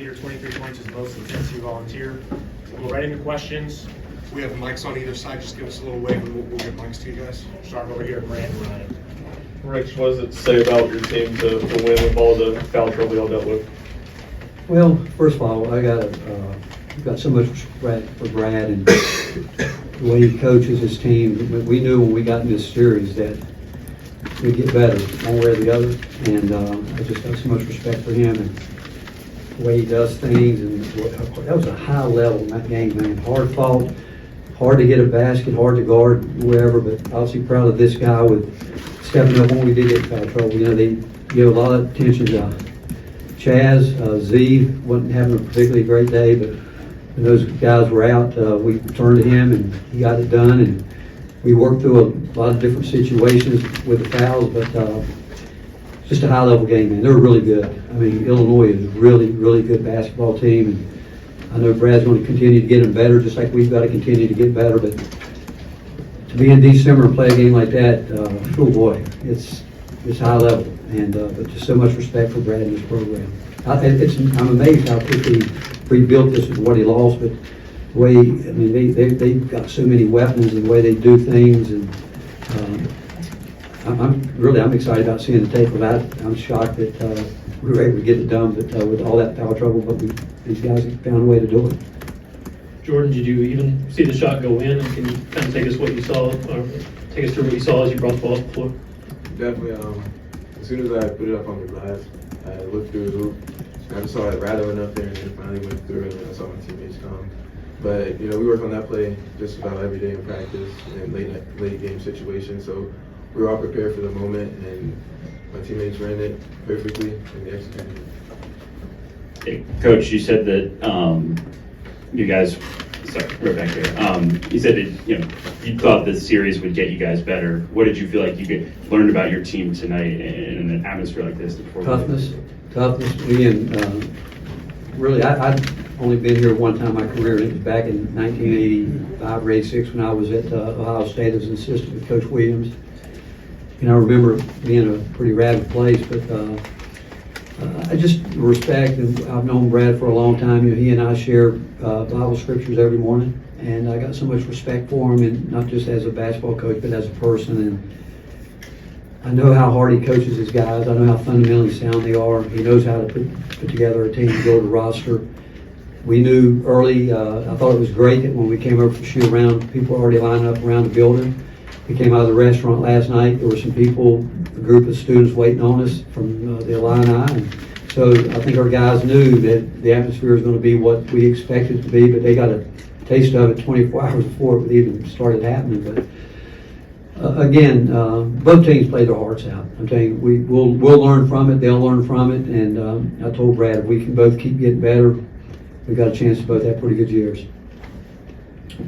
leader, 23 points is most intensity volunteer. We'll go right into questions. We have mics on either side. Just give us a little wave and we'll get mics to you guys. Starting over here, Grant and Ryan. Rich, what does it say about your team to win with all the foul trouble y'all dealt with? Well, first of all, I got so much respect for Brad and the way he coaches his team. We knew when we got in this series that we'd get better one way or the other, and I just got so much respect for him and the way he does things. And that was a high level in that game, man. Hard fought, hard to get a basket, hard to guard, wherever. But obviously proud of this guy with stepping up when we did get in foul trouble. You know, they give a lot of attention to Chaz. Z wasn't having a particularly great day, but when those guys were out, we turned to him and he got it done. And we worked through a lot of different situations with the fouls, but just a high level game, man. They were really good. I mean, Illinois is a really, really good basketball team, and I know Brad's going to continue to get them better, just like we've got to continue to get better. But to be in December and play a game like that, oh boy, it's high level, and but just so much respect for Brad and his program. I'm amazed how quickly he built this with what he lost, but the way, I mean, they've got so many weapons and the way they do things, and I'm excited about seeing the tape of that. I'm shocked that we were able to get it done, but with all that foul trouble, but these guys have found a way to do it. Jordan, did you even see the shot go in? And can you kind of take us what you saw, or take us through what you saw as you brought the ball up the floor? Definitely. As soon as I put it up on the glass, I looked through the hoop. I just saw it rattling up there, and then it finally went through, and then I saw my teammates come. But you know, we work on that play just about every day in practice and late game situations. So we were all prepared for the moment, and my teammates ran it perfectly, and they executed it. Hey, Coach, you said that you guys, sorry, right back here. You said that you thought this series would get you guys better. What did you feel like you learned about your team tonight in an atmosphere like this? Toughness. Being really, I'd only been here one time in my career, and it was back in 1985 or 86 when I was at Ohio State as an assistant with Coach Williams. And I remember being a pretty rabid place, but I just respect, and I've known Brad for a long time. You know, he and I share Bible scriptures every morning, and I got so much respect for him, and not just as a basketball coach, but as a person. And I know how hard he coaches his guys. I know how fundamentally sound they are. He knows how to put together a team to build a roster. We knew early, I thought it was great that when we came over for shoot around, people were already lining up around the building. We came out of the restaurant last night. There were some people, a group of students waiting on us from the Illini. And so I think our guys knew that the atmosphere was going to be what we expected it to be, but they got a taste of it 24 hours before it even started happening. But again, both teams played their hearts out. I'm telling you, we'll learn from it. They'll learn from it. And I told Brad, if we can both keep getting better, we've got a chance to both have pretty good years.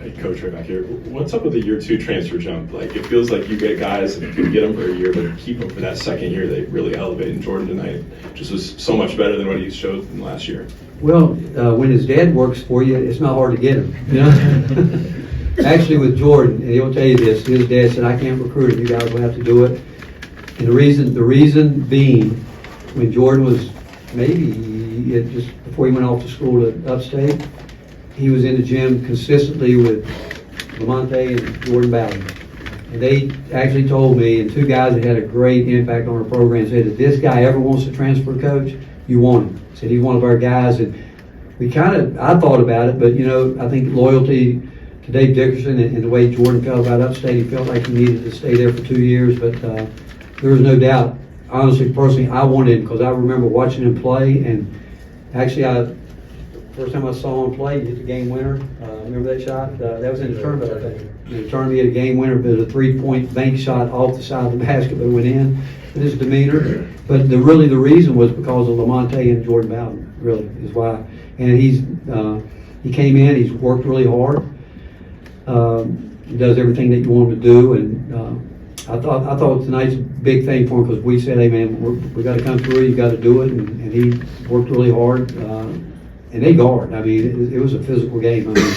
Hey, Coach, right back here. What's up with the year 2 transfer jump? Like, it feels like you get guys, and you get them for a year, but keep them for that second year. They really elevate. And Jordan tonight just was so much better than what he showed in last year. Well, when his dad works for you, it's not hard to get him. You know? Actually, with Jordan, and he'll tell you this, his dad said, "I can't recruit him. You guys will have to do it." And the reason being, when Jordan was maybe just before he went off to school at Upstate, he was in the gym consistently with Lamonte and Jordan Bowden. And they actually told me, and two guys that had a great impact on our program said, if this guy ever wants to transfer, coach, you want him. Said he's one of our guys. And I thought about it, but I think loyalty to Dave Dickerson and the way Jordan felt about Upstate, he felt like he needed to stay there for 2 years. But there was no doubt, honestly, personally, I wanted him because I remember watching him play. And actually, first time I saw him play, he hit the game winner. Remember that shot? That was in the tournament, I think. In the tournament, he had a game winner, but it was a 3-point bank shot off the side of the basket that went in. And his demeanor. But the reason was because of Lamonte and Jordan Bowden, really, is why. And he came in, he's worked really hard. He does everything that you want him to do. And I thought tonight's a big thing for him because we said, hey, man, we got to come through, you got to do it. And he worked really hard. And they guard. I mean, it was a physical game. I mean,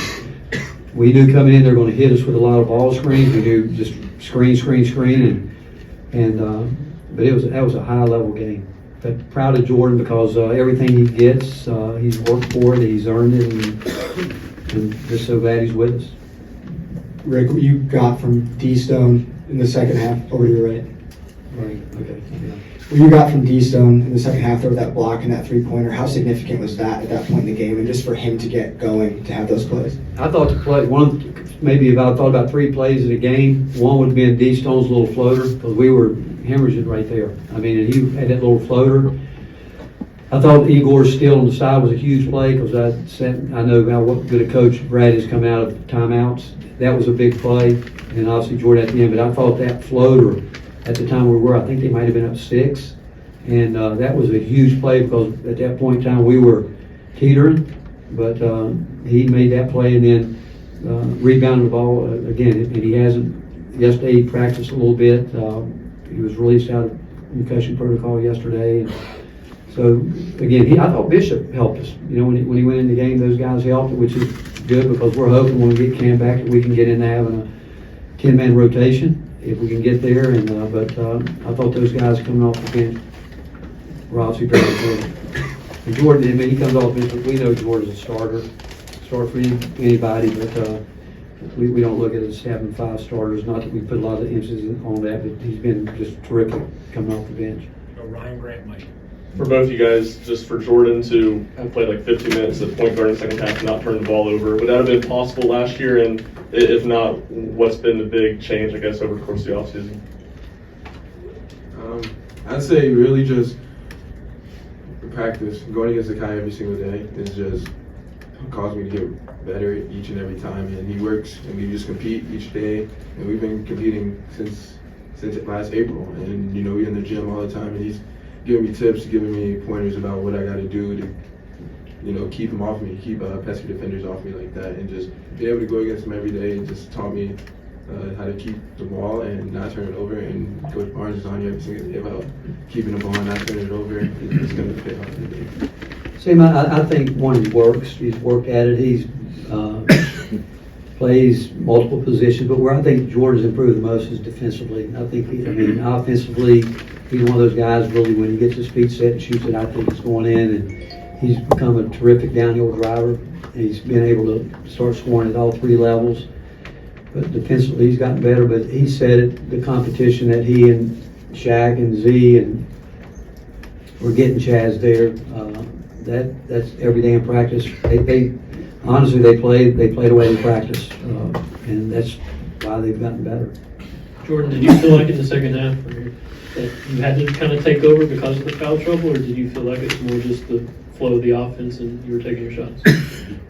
we knew coming in they're going to hit us with a lot of ball screens. We knew just screen, and but that was a high level game. but proud of Jordan because everything he gets, he's worked for it, he's earned it, and just so glad he's with us. Rick, what you got from D-Stone in the second half, over to your right. Right, okay. Yeah. What you got from D-Stone in the second half, there with that block and that three-pointer, how significant was that at that point in the game, and just for him to get going, to have those plays? I thought the play, I thought about 3 plays in a game. One would have been D-Stone's little floater, because we were hemorrhaging right there. I mean, and he had that little floater. I thought Igor's steal on the side was a huge play, because I know how what good a coach Brad has come out of timeouts. That was a big play, and obviously Jordan at the end, but I thought that floater, at the time we were, I think they might have been up 6, and that was a huge play, because at that point in time we were teetering, but he made that play and then rebounded the ball again, and he hasn't. Yesterday he practiced a little bit. He was released out of concussion protocol yesterday, and so again, I thought Bishop helped us. You know, when he went in the game, those guys helped, which is good, because we're hoping when we get Cam back that we can get into having a 10-man rotation if we can get there. And but I thought those guys coming off the bench were obviously very important. And Jordan, I mean, he comes off the bench, but we know Jordan's a starter for anybody, but we don't look at it as having 5 starters. Not that we put a lot of emphasis on that, but he's been just terrific coming off the bench. Ryan Grant, Mike. For both you guys, just for Jordan to have played like 50 minutes at point guard in the second half and not turn the ball over, would that have been possible last year? And if not, what's been the big change, I guess, over the course of the offseason? I'd say really just practice. Going against the Kai every single day is just caused me to get better each and every time. And he works, and we just compete each day. And we've been competing since last April. And, you know, we're in the gym all the time, and he's giving me tips, giving me pointers about what I got to do to, you know, keep him off me, keep pesky defenders off me like that, and just be able to go against him every day. And just taught me how to keep the ball and not turn it over. And Coach Barnes is on you every single day about keeping the ball and not turning it over. It's going to pay off in the day. Same, I think one, he works. He's worked at it. He's plays multiple positions, but where I think Jordan's improved the most is defensively. I think, offensively, he's one of those guys really, when he gets his feet set and shoots it, I think it's going in, and he's become a terrific downhill driver. He's been able to start scoring at all 3 levels. But defensively, he's gotten better, but he said it, the competition that he and Shaq and Z and we're getting Chaz there, that's every day in practice. They honestly, they play the way they practice, and that's why they've gotten better. Jordan, did you feel like in the second half that you had to kind of take over because of the foul trouble, or did you feel like it's more just the flow of the offense and you were taking your shots?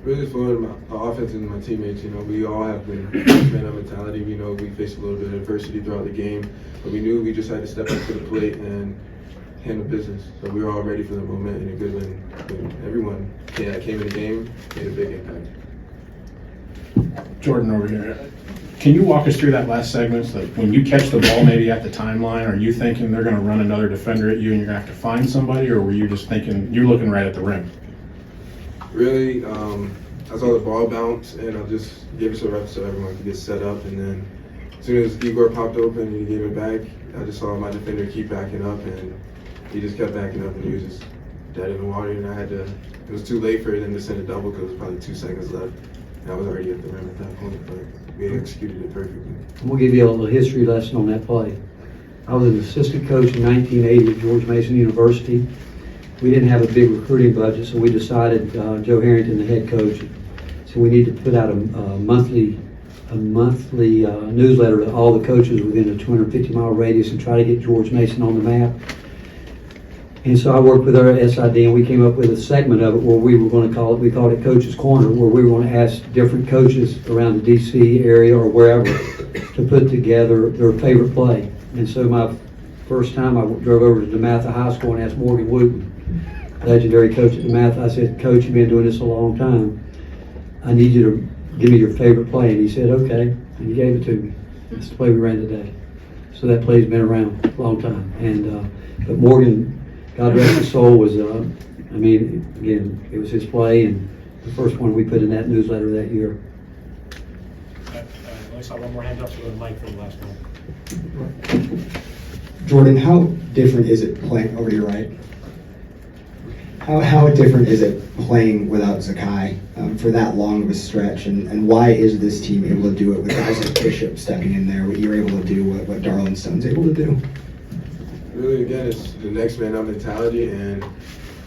Really flowing my offense and my teammates. You know, we all have been man up mentality. We know we faced a little bit of adversity throughout the game, but we knew we just had to step up to the plate and handle business. So we were all ready for the moment and a good win. And everyone that came in the game made a big impact. Jordan over here. Can you walk us through that last segment? So when you catch the ball maybe at the timeline, are you thinking they're going to run another defender at you and you're going to have to find somebody, or were you just thinking you're looking right at the rim? Really, I saw the ball bounce, and I just gave it some reps so everyone could get set up. And then as soon as Igor popped open and he gave it back, I just saw my defender keep backing up, and he just kept backing up, and he was just dead in the water. And it was too late for them to send a double because there was probably 2 seconds left. And I was already at the rim at that point, but we executed it perfectly. I'm going to give you a little history lesson on that play. I was an assistant coach in 1980 at George Mason University. We didn't have a big recruiting budget, so we decided, Joe Harrington, the head coach, so we need to put out a monthly newsletter to all the coaches within a 250-mile radius and try to get George Mason on the map. And so I worked with our SID, and we came up with a segment of it where we were going to we called it Coach's Corner, where we were going to ask different coaches around the DC area or wherever to put together their favorite play. And so my first time I drove over to DeMatha High School and asked Morgan Wooten, legendary coach at DeMatha, I said, "Coach, you've been doing this a long time. I need you to give me your favorite play." And he said, "Okay," and he gave it to me. That's the play we ran today. So that play's been around a long time. And but Morgan, God rest his soul, was, again, it was his play and the first one we put in that newsletter that year. I saw one more hand up, so go to Mike for the last one. Jordan, how different is it playing over to your right? How different is it playing without Zakai for that long of a stretch, and why is this team able to do it with guys like Bishop stepping in there, what you're able to do, what Darlin Stone's able to do? Really, again, it's the next man up mentality, and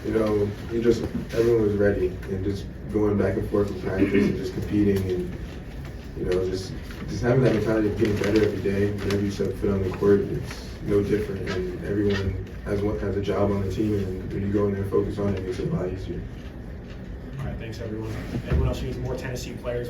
everyone was ready, and just going back and forth with practice and just competing, and just having that mentality of getting better every day. Whenever you set foot on the court, it's no different, and everyone has a job on the team, and when you go in there and focus on it, it makes it a lot easier. All right, thanks everyone. Anyone else needs more Tennessee players?